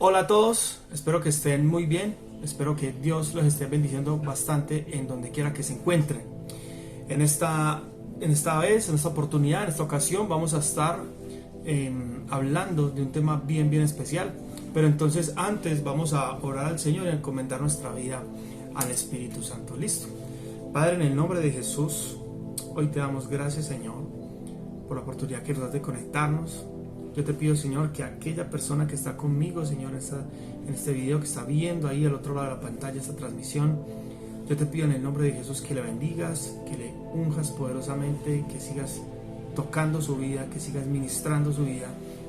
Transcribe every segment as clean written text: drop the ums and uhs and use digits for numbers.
Hola a todos, espero que estén muy bien, espero que Dios los esté bendiciendo bastante en donde quiera que se encuentren. En esta vez, en esta oportunidad, en esta ocasión vamos a estar hablando de un tema bien especial, pero entonces antes vamos a orar al Señor y a encomendar nuestra vida al Espíritu Santo. ¿Listo? Padre, en el nombre de Jesús, hoy te damos gracias, Señor, por la oportunidad que nos das de conectarnos. Yo te pido, Señor, que aquella persona que está conmigo, Señor, en este video, que está viendo ahí al otro lado de la pantalla esta transmisión, yo te pido en el nombre de Jesús que le bendigas, que le unjas poderosamente, que sigas tocando su vida, que sigas ministrando su vida,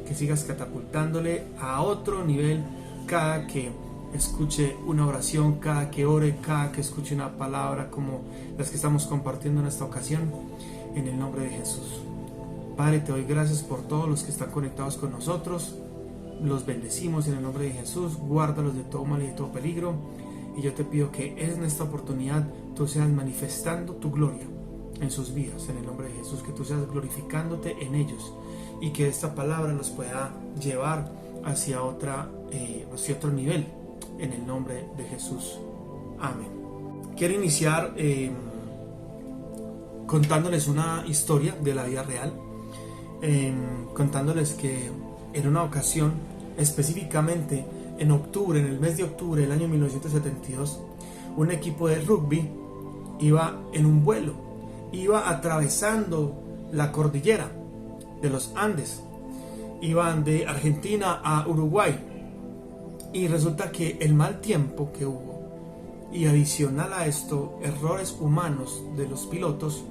que sigas catapultándole a otro nivel cada que escuche una oración, cada que ore, cada que escuche una palabra como las que estamos compartiendo en esta ocasión, en el nombre de Jesús. Padre, te doy gracias por todos los que están conectados con nosotros. Los bendecimos en el nombre de Jesús. Guárdalos de todo mal y de todo peligro. Y yo te pido que en esta oportunidad tú seas manifestando tu gloria en sus vidas, en el nombre de Jesús. Que tú seas glorificándote en ellos. Y que esta palabra los pueda llevar hacia otro nivel, en el nombre de Jesús. Amén. Quiero iniciar contándoles una historia de la vida real. Contándoles que en una ocasión, específicamente en octubre, en el mes de octubre del año 1972, un equipo de rugby iba en un vuelo, iba atravesando la cordillera de los Andes, iban de Argentina a Uruguay, y resulta que el mal tiempo que hubo, y adicional a esto, errores humanos de los pilotos,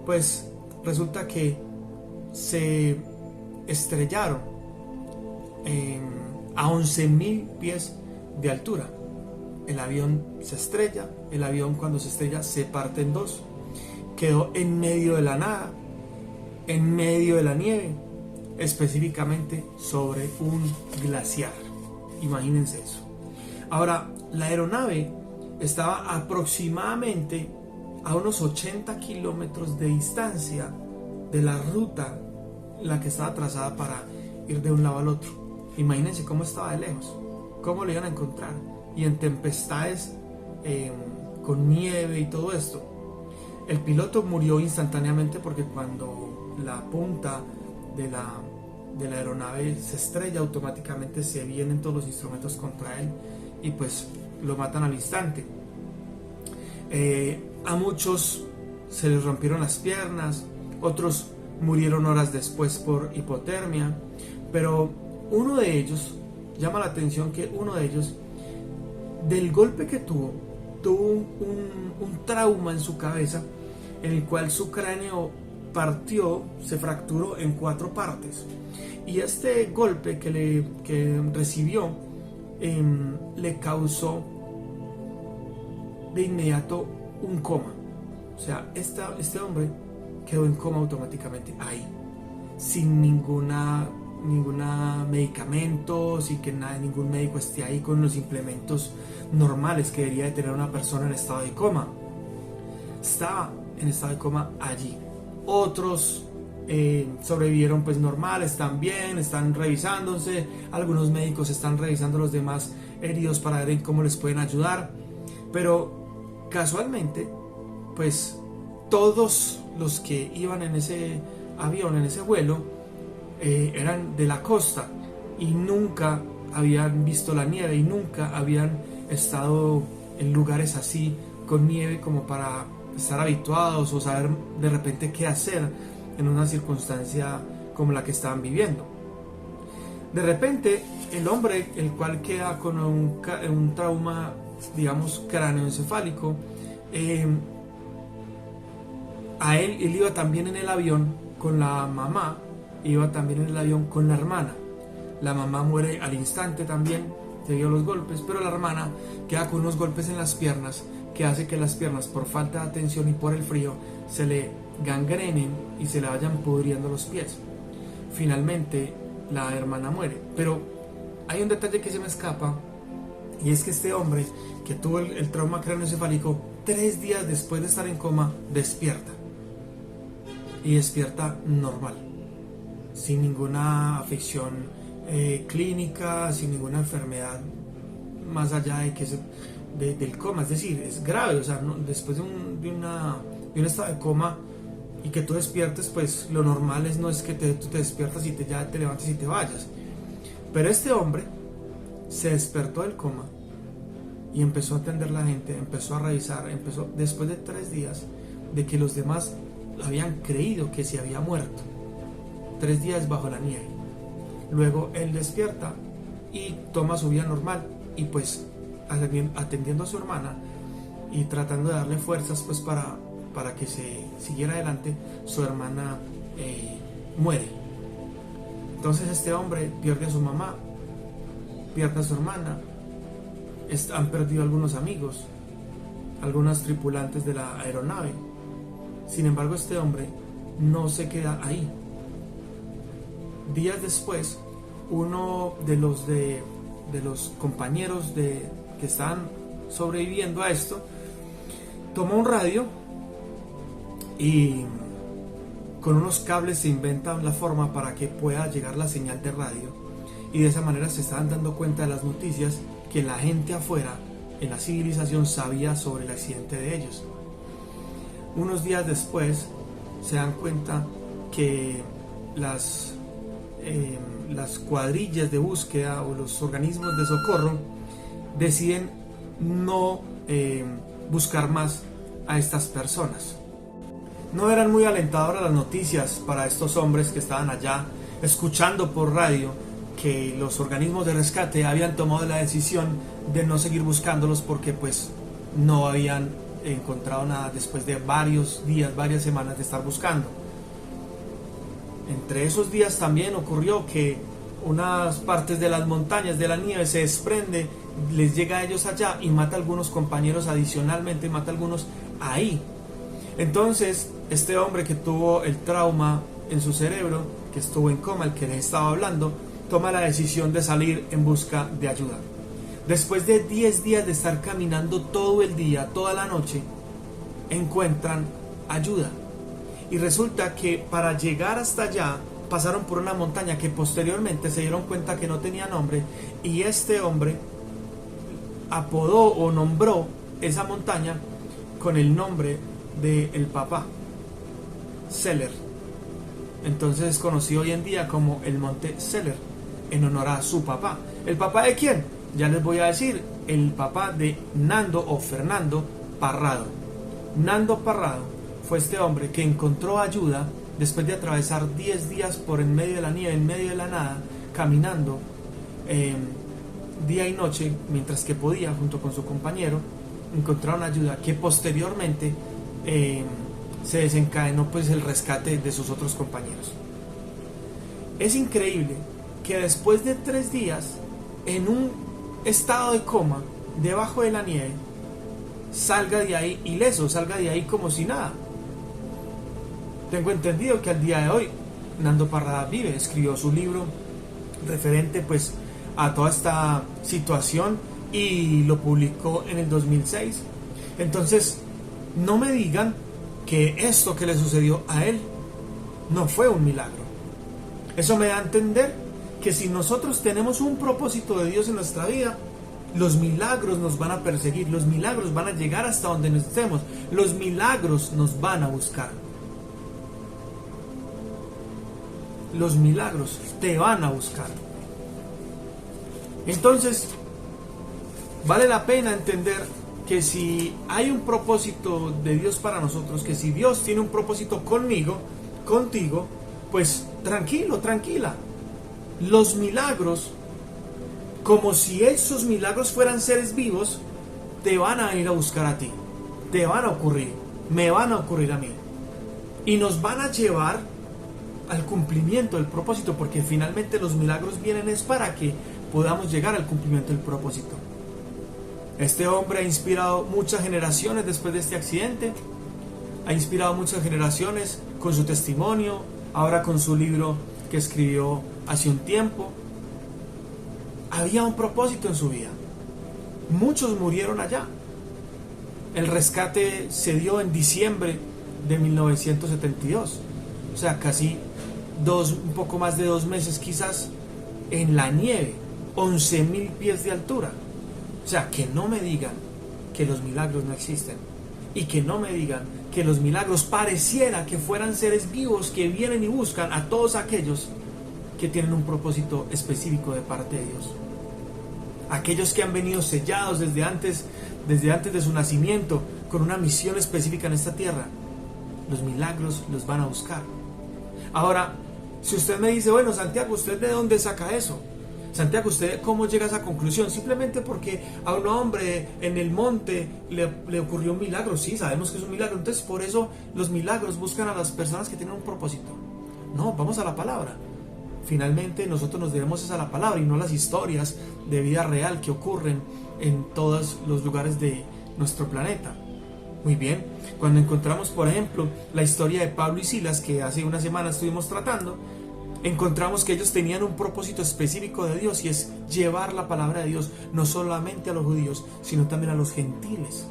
pues resulta que se estrellaron a 11.000 pies de altura. El avión se estrella, el avión cuando se estrella se parte en dos, quedó en medio de la nada, en medio de la nieve, específicamente sobre un glaciar. Imagínense eso. Ahora, la aeronave estaba aproximadamente a unos 80 kilómetros de distancia de la ruta la que estaba trazada para ir de un lado al otro. Imagínense cómo estaba de lejos, cómo lo iban a encontrar, y en tempestades, con nieve y todo esto. El piloto murió instantáneamente porque cuando la punta de la aeronave se estrella, automáticamente se vienen todos los instrumentos contra él y pues lo matan al instante. A muchos se les rompieron las piernas, otros murieron horas después por hipotermia, pero uno de ellos, llama la atención que uno de ellos, del golpe que tuvo un trauma en su cabeza, en el cual su cráneo partió, se fracturó en 4 partes, y este golpe que recibió le causó de inmediato un coma. O sea, este hombre quedó en coma automáticamente ahí, sin ninguna medicamento, sin que ningún médico esté ahí con los implementos normales que debería de tener una persona en estado de coma. Estaba en estado de coma allí. Otros sobrevivieron pues normales también, están revisándose, algunos médicos están revisando los demás heridos para ver en cómo les pueden ayudar, pero casualmente pues todos los que iban en ese avión, en ese vuelo, eran de la costa y nunca habían visto la nieve y nunca habían estado en lugares así con nieve como para estar habituados o saber de repente qué hacer en una circunstancia como la que estaban viviendo. De repente el hombre, el cual queda con un trauma, digamos, cráneoencefálico, él iba también en el avión con la mamá, iba también en el avión con la hermana. La mamá muere al instante también debido a los golpes, pero la hermana queda con unos golpes en las piernas que hace que las piernas, por falta de atención y por el frío, se le gangrenen y se le vayan pudriendo los pies. Finalmente la hermana muere, pero hay un detalle que se me escapa, y es que este hombre que tuvo el trauma craneoencefálico, 3 días después de estar en coma, despierta, y despierta normal, sin ninguna afección clínica, sin ninguna enfermedad más allá de que del coma, es decir, es grave, o sea, después de un estado de coma y que tú despiertes, pues lo normal no es que tú te despiertas y ya te levantes y te vayas. Pero este hombre se despertó del coma y empezó a atender a la gente, empezó a revisar, después de 3 días de que los demás habían creído que se había muerto, 3 días bajo la nieve. Luego él despierta y toma su vida normal y pues atendiendo a su hermana y tratando de darle fuerzas pues para que se siguiera adelante, su hermana muere. Entonces este hombre pierde a su mamá, pierde a su hermana, han perdido algunos amigos, algunos tripulantes de la aeronave. Sin embargo, este hombre no se queda ahí. Días después, uno de los compañeros que estaban sobreviviendo a esto toma un radio y con unos cables se inventa la forma para que pueda llegar la señal de radio, y de esa manera se estaban dando cuenta de las noticias que la gente afuera en la civilización sabía sobre el accidente de ellos. Unos días después se dan cuenta que las cuadrillas de búsqueda o los organismos de socorro deciden no buscar más a estas personas. No eran muy alentadoras las noticias para estos hombres que estaban allá escuchando por radio que los organismos de rescate habían tomado la decisión de no seguir buscándolos porque pues no habían encontrado nada después de varios días, varias semanas de estar buscando. Entre esos días también ocurrió que unas partes de las montañas de la nieve se desprende, les llega a ellos allá y mata a algunos compañeros adicionalmente, mata a algunos ahí. Entonces este hombre que tuvo el trauma en su cerebro, que estuvo en coma, el que les estaba hablando, toma la decisión de salir en busca de ayuda. Después de 10 días de estar caminando todo el día, toda la noche, encuentran ayuda. Y resulta que para llegar hasta allá pasaron por una montaña que posteriormente se dieron cuenta que no tenía nombre, y este hombre apodó o nombró esa montaña con el nombre del papá, Seller. Entonces es conocido hoy en día como el Monte Seller, en honor a su papá. ¿El papá de quién? Ya les voy a decir, el papá de Nando o Fernando Parrado. Nando Parrado fue este hombre que encontró ayuda después de atravesar 10 días por en medio de la nieve, en medio de la nada, caminando día y noche, mientras que podía, junto con su compañero, encontraron ayuda que posteriormente se desencadenó pues el rescate de sus otros compañeros. Es increíble que después de 3 días, en un estado de coma, debajo de la nieve, salga de ahí ileso, salga de ahí como si nada. Tengo entendido que al día de hoy Nando Parrada vive, escribió su libro referente pues a toda esta situación y lo publicó en el 2006. Entonces no me digan que esto que le sucedió a él no fue un milagro. Eso me da a entender que si nosotros tenemos un propósito de Dios en nuestra vida, los milagros nos van a perseguir, los milagros van a llegar hasta donde nos estemos, los milagros nos van a buscar. Los milagros te van a buscar. Entonces, vale la pena entender que si hay un propósito de Dios para nosotros, que si Dios tiene un propósito conmigo, contigo, pues tranquilo, tranquila. Los milagros, como si esos milagros fueran seres vivos, te van a ir a buscar a ti, te van a ocurrir, me van a ocurrir a mí, y nos van a llevar al cumplimiento del propósito, porque finalmente los milagros vienen es para que podamos llegar al cumplimiento del propósito. Este hombre ha inspirado muchas generaciones después de este accidente, ha inspirado muchas generaciones con su testimonio, ahora con su libro que escribió hace un tiempo. Había un propósito en su vida. Muchos murieron allá. El rescate se dio en diciembre de 1972, o sea, casi un poco más de 2 meses quizás en la nieve, 11.000 pies de altura. O sea, que no me digan que los milagros no existen. Y que no me digan que los milagros pareciera que fueran seres vivos que vienen y buscan a todos aquellos que tienen un propósito específico de parte de Dios. Aquellos que han venido sellados desde antes de su nacimiento con una misión específica en esta tierra. Los milagros los van a buscar. Ahora, si usted me dice, bueno, Santiago, ¿usted de dónde saca eso? Santiago, ¿usted cómo llega a esa conclusión? Simplemente porque a un hombre en el monte le ocurrió un milagro. Sí, sabemos que es un milagro. Entonces, por eso los milagros buscan a las personas que tienen un propósito. No, vamos a la palabra. Finalmente, nosotros nos debemos a la palabra y no las historias de vida real que ocurren en todos los lugares de nuestro planeta. Muy bien, cuando encontramos, por ejemplo, la historia de Pablo y Silas, que hace una semana estuvimos tratando, encontramos que ellos tenían un propósito específico de Dios, y es llevar la palabra de Dios no solamente a los judíos, sino también a los gentiles.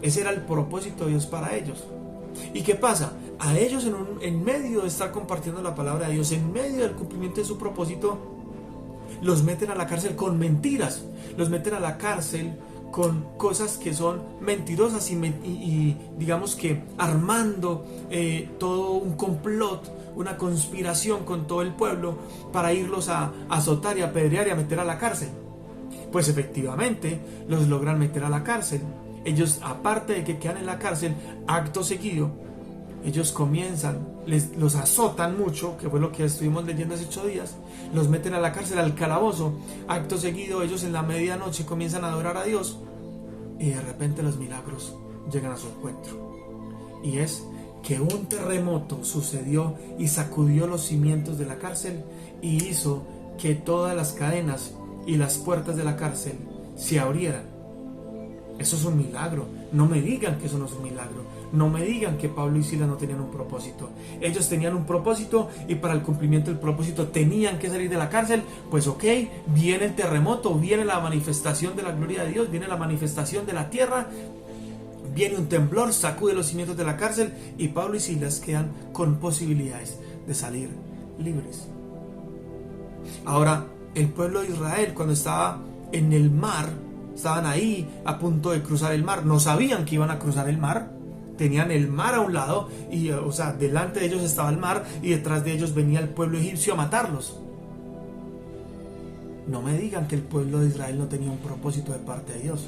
Ese era el propósito de Dios para ellos. ¿Y qué pasa? A ellos en medio de estar compartiendo la palabra de Dios, en medio del cumplimiento de su propósito, los meten a la cárcel con mentiras, los meten a la cárcel con cosas que son mentirosas y digamos que armando todo un complot, una conspiración con todo el pueblo para irlos a azotar y a apedrear y a meter a la cárcel. Pues efectivamente los logran meter a la cárcel. Ellos, aparte de que quedan en la cárcel, acto seguido, ellos comienzan, los azotan mucho, que fue lo que estuvimos leyendo hace 8 días, los meten a la cárcel, al calabozo. Acto seguido, ellos en la medianoche comienzan a adorar a Dios, y de repente los milagros llegan a su encuentro. Y es que un terremoto sucedió y sacudió los cimientos de la cárcel y hizo que todas las cadenas y las puertas de la cárcel se abrieran. Eso es un milagro. No me digan que eso no es un milagro. No me digan que Pablo y Silas no tenían un propósito. Ellos tenían un propósito, y para el cumplimiento del propósito tenían que salir de la cárcel. Pues ok, viene el terremoto, viene la manifestación de la gloria de Dios, viene la manifestación de la tierra, viene un temblor, sacude los cimientos de la cárcel, y Pablo y Silas quedan con posibilidades de salir libres. Ahora, el pueblo de Israel, cuando estaba en el mar, estaban ahí a punto de cruzar el mar, no sabían que iban a cruzar el mar, tenían el mar a un lado, y o sea, delante de ellos estaba el mar, y detrás de ellos venía el pueblo egipcio a matarlos. No me digan que el pueblo de Israel no tenía un propósito de parte de Dios.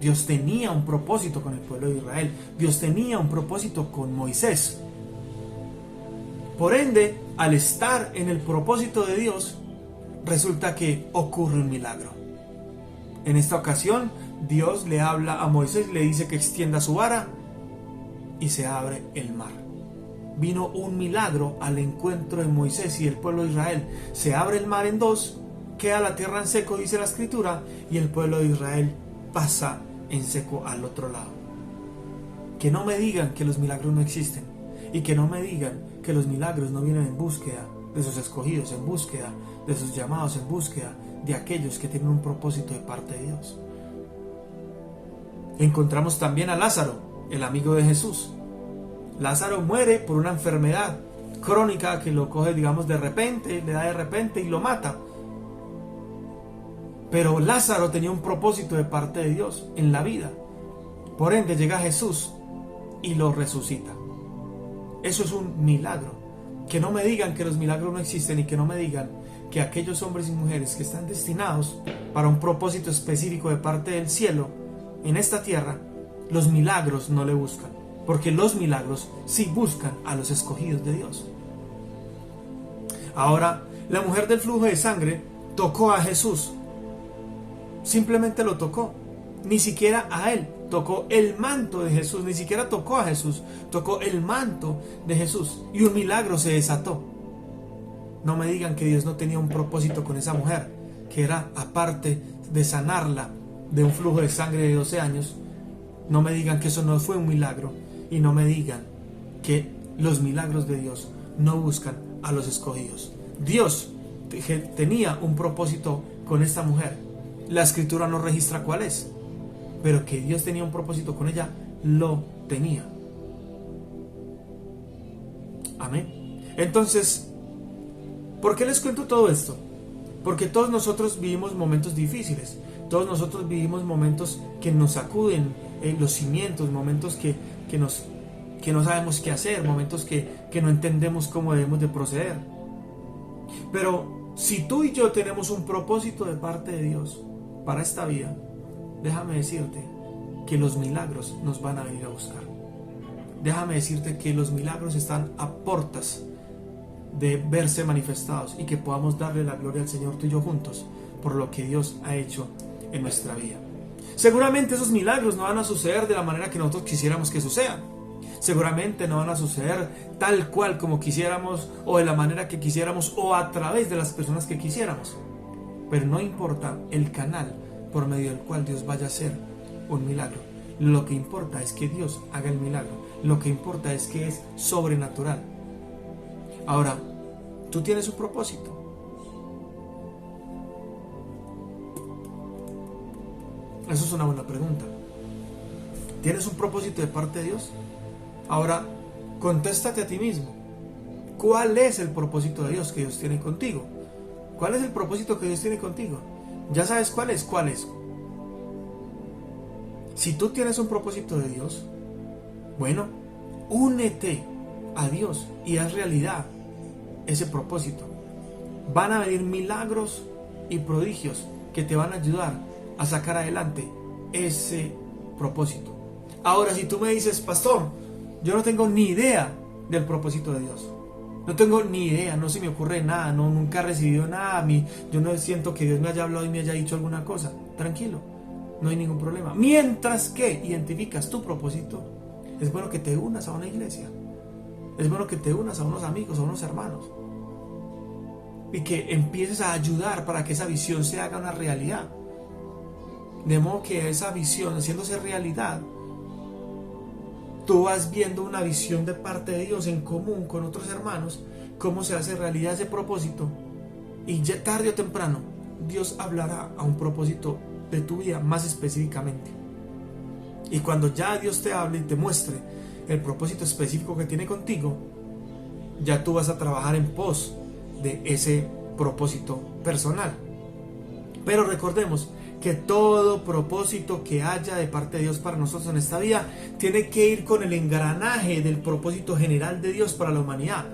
Dios tenía un propósito con el pueblo de Israel. Dios tenía un propósito con Moisés. Por ende, al estar en el propósito de Dios, resulta que ocurre un milagro. En esta ocasión, Dios le habla a Moisés, le dice que extienda su vara y se abre el mar. Vino un milagro al encuentro de Moisés y el pueblo de Israel. Se abre el mar en dos, queda la tierra en seco, dice la escritura, y el pueblo de Israel pasa en seco al otro lado. Que no me digan que los milagros no existen, y que no me digan que los milagros no vienen en búsqueda de sus escogidos, en búsqueda de sus llamados, en búsqueda de aquellos que tienen un propósito de parte de Dios. Encontramos también a Lázaro, el amigo de Jesús. Lázaro muere por una enfermedad crónica que lo coge, digamos, de repente, le da de repente y lo mata. Pero Lázaro tenía un propósito de parte de Dios en la vida. Por ende llega Jesús y lo resucita. Eso es un milagro. Que no me digan que los milagros no existen, y que no me digan que aquellos hombres y mujeres que están destinados para un propósito específico de parte del cielo en esta tierra, los milagros no le buscan. Porque los milagros sí buscan a los escogidos de Dios. Ahora, la mujer del flujo de sangre tocó a Jesús. Simplemente lo tocó, ni siquiera a él, tocó el manto de Jesús, ni siquiera tocó a Jesús, tocó el manto de Jesús, y un milagro se desató. No me digan que Dios no tenía un propósito con esa mujer, que era, aparte de sanarla de un flujo de sangre de 12 años, no me digan que eso no fue un milagro, y no me digan que los milagros de Dios no buscan a los escogidos. Dios tenía un propósito con esta mujer. La escritura no registra cuál es, pero que Dios tenía un propósito con ella, lo tenía. Amén. Entonces, ¿por qué les cuento todo esto? Porque todos nosotros vivimos momentos difíciles, todos nosotros vivimos momentos que nos sacuden los cimientos, momentos que no sabemos qué hacer, momentos que no entendemos cómo debemos de proceder. Pero si tú y yo tenemos un propósito de parte de Dios para esta vida, déjame decirte que los milagros nos van a venir a buscar. Déjame decirte que los milagros están a puertas de verse manifestados y que podamos darle la gloria al Señor tú y yo juntos por lo que Dios ha hecho en nuestra vida. Seguramente esos milagros no van a suceder de la manera que nosotros quisiéramos que sucedan. Seguramente no van a suceder tal cual como quisiéramos o de la manera que quisiéramos o a través de las personas que quisiéramos. Pero no importa el canal por medio del cual Dios vaya a hacer un milagro. Lo que importa es que Dios haga el milagro. Lo que importa es que es sobrenatural. Ahora, tú tienes un propósito. Eso es una buena pregunta. ¿Tienes un propósito de parte de Dios? Ahora, contéstate a ti mismo. ¿Cuál es el propósito de Dios que Dios tiene contigo? ¿Cuál es el propósito que Dios tiene contigo? ¿Ya sabes cuál es? ¿Cuál es? Si tú tienes un propósito de Dios, bueno, únete a Dios y haz realidad ese propósito. Van a venir milagros y prodigios que te van a ayudar a sacar adelante ese propósito. Ahora, si tú me dices, pastor, yo no tengo ni idea del propósito de Dios, no tengo ni idea, no se me ocurre nada, nunca he recibido nada, yo no siento que Dios me haya hablado y me haya dicho alguna cosa, tranquilo, no hay ningún problema. Mientras que identificas tu propósito, es bueno que te unas a una iglesia, es bueno que te unas a unos amigos, a unos hermanos, y que empieces a ayudar para que esa visión se haga una realidad. De modo que esa visión, haciéndose realidad, tú vas viendo una visión de parte de Dios en común con otros hermanos, cómo se hace realidad ese propósito, y ya tarde o temprano Dios hablará a un propósito de tu vida más específicamente. Y cuando ya Dios te hable y te muestre el propósito específico que tiene contigo, ya tú vas a trabajar en pos de ese propósito personal. Pero recordemos que todo propósito que haya de parte de Dios para nosotros en esta vida tiene que ir con el engranaje del propósito general de Dios para la humanidad.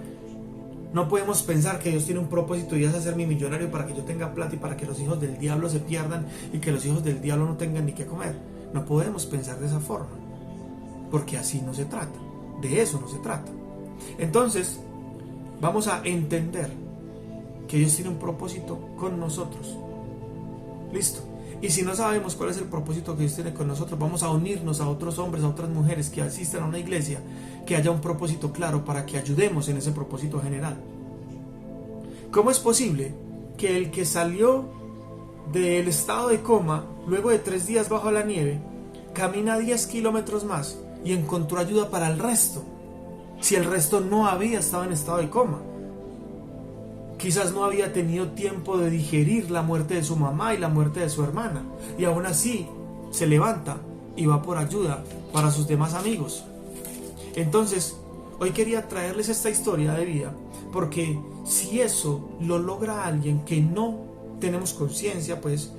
No podemos pensar que Dios tiene un propósito y es hacerme millonario para que yo tenga plata y para que los hijos del diablo se pierdan y que los hijos del diablo no tengan ni qué comer. No podemos pensar de esa forma, porque así no se trata, de eso no se trata. Entonces, vamos a entender que Dios tiene un propósito con nosotros. Listo. Y si no sabemos cuál es el propósito que Dios tiene con nosotros, vamos a unirnos a otros hombres, a otras mujeres que asistan a una iglesia, que haya un propósito claro para que ayudemos en ese propósito general. ¿Cómo es posible que el que salió del estado de coma, luego de 3 días bajo la nieve, camina 10 kilómetros más y encontró ayuda para el resto, si el resto no había estado en estado de coma? Quizás no había tenido tiempo de digerir la muerte de su mamá y la muerte de su hermana, y aún así se levanta y va por ayuda para sus demás amigos. Entonces, hoy quería traerles esta historia de vida, porque si eso lo logra alguien que no tenemos conciencia, pues,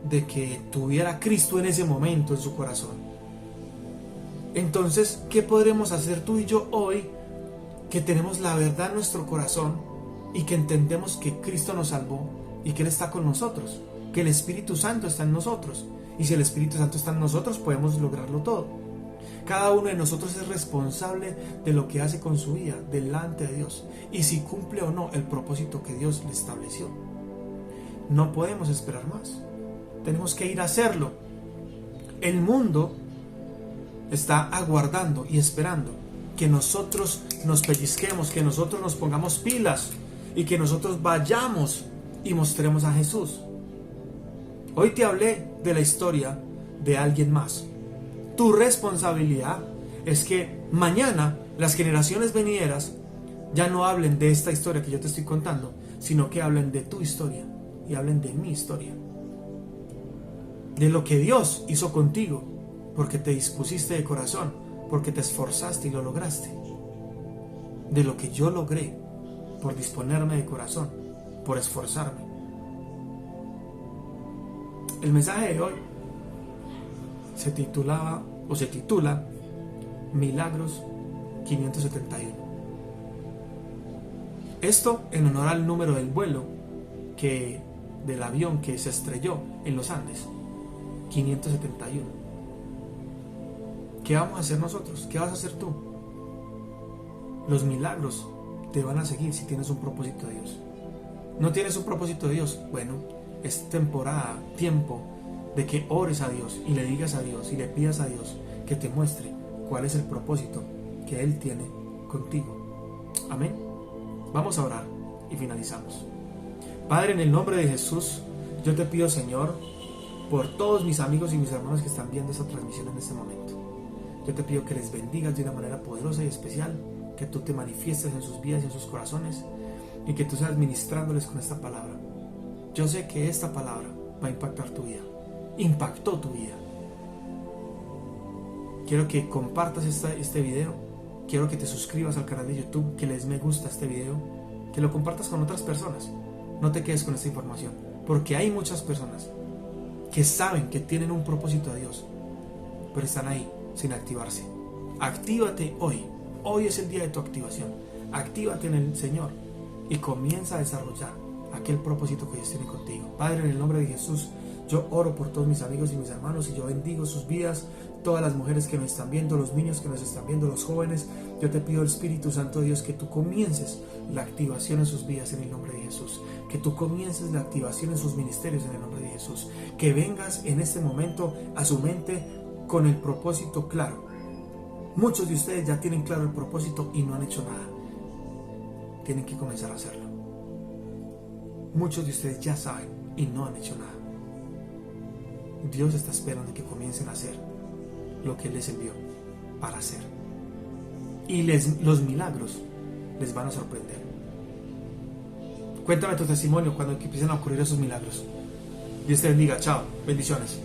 de que tuviera Cristo en ese momento en su corazón, entonces, ¿qué podremos hacer tú y yo hoy que tenemos la verdad en nuestro corazón y que entendemos que Cristo nos salvó y que Él está con nosotros, que el Espíritu Santo está en nosotros? Y si el Espíritu Santo está en nosotros, podemos lograrlo todo. Cada uno de nosotros es responsable de lo que hace con su vida delante de Dios y si cumple o no el propósito que Dios le estableció. No podemos esperar más, tenemos que ir a hacerlo. El mundo está aguardando y esperando que nosotros nos pellizquemos, que nosotros nos pongamos pilas y que nosotros vayamos y mostremos a Jesús. Hoy te hablé de la historia de alguien más. Tu responsabilidad es que mañana las generaciones venideras ya no hablen de esta historia que yo te estoy contando, sino que hablen de tu historia y hablen de mi historia, de lo que Dios hizo contigo, porque te dispusiste de corazón, porque te esforzaste y lo lograste, de lo que yo logré por disponerme de corazón, por esforzarme. El mensaje de hoy se titula Milagros 571. Esto en honor al número del vuelo del avión que se estrelló en los Andes, 571. ¿Qué vamos a hacer nosotros? ¿Qué vas a hacer tú? Los milagros te van a seguir si tienes un propósito de Dios. ¿No tienes un propósito de Dios? Bueno, es temporada, tiempo de que ores a Dios y le digas a Dios y le pidas a Dios que te muestre cuál es el propósito que Él tiene contigo. Amén. Vamos a orar y finalizamos. Padre, en el nombre de Jesús, yo te pido, Señor, por todos mis amigos y mis hermanos que están viendo esta transmisión en este momento. Yo te pido que les bendigas de una manera poderosa y especial, que tú te manifiestes en sus vidas y en sus corazones y que tú seas ministrándoles con esta palabra. Yo sé que esta palabra va a impactar tu vida. Impactó tu vida. Quiero que compartas este video. Quiero que te suscribas al canal de YouTube, que les me gusta este video, que lo compartas con otras personas. No te quedes con esta información, porque hay muchas personas que saben que tienen un propósito de Dios, pero están ahí sin activarse. Actívate hoy. Hoy es el día de tu activación. Actívate en el Señor y comienza a desarrollar aquel propósito que Dios tiene contigo. Padre, en el nombre de Jesús, yo oro por todos mis amigos y mis hermanos y yo bendigo sus vidas, todas las mujeres que nos están viendo, los niños que nos están viendo, los jóvenes. Yo te pido, Espíritu Santo de Dios, que tú comiences la activación en sus vidas en el nombre de Jesús, que tú comiences la activación en sus ministerios en el nombre de Jesús, que vengas en este momento a su mente con el propósito claro. Muchos de ustedes ya tienen claro el propósito y no han hecho nada. Tienen que comenzar a hacerlo. Muchos de ustedes ya saben y no han hecho nada. Dios está esperando que comiencen a hacer lo que Él les envió para hacer. Y los milagros les van a sorprender. Cuéntame tu testimonio cuando empiecen a ocurrir esos milagros. Dios te bendiga. Chao. Bendiciones.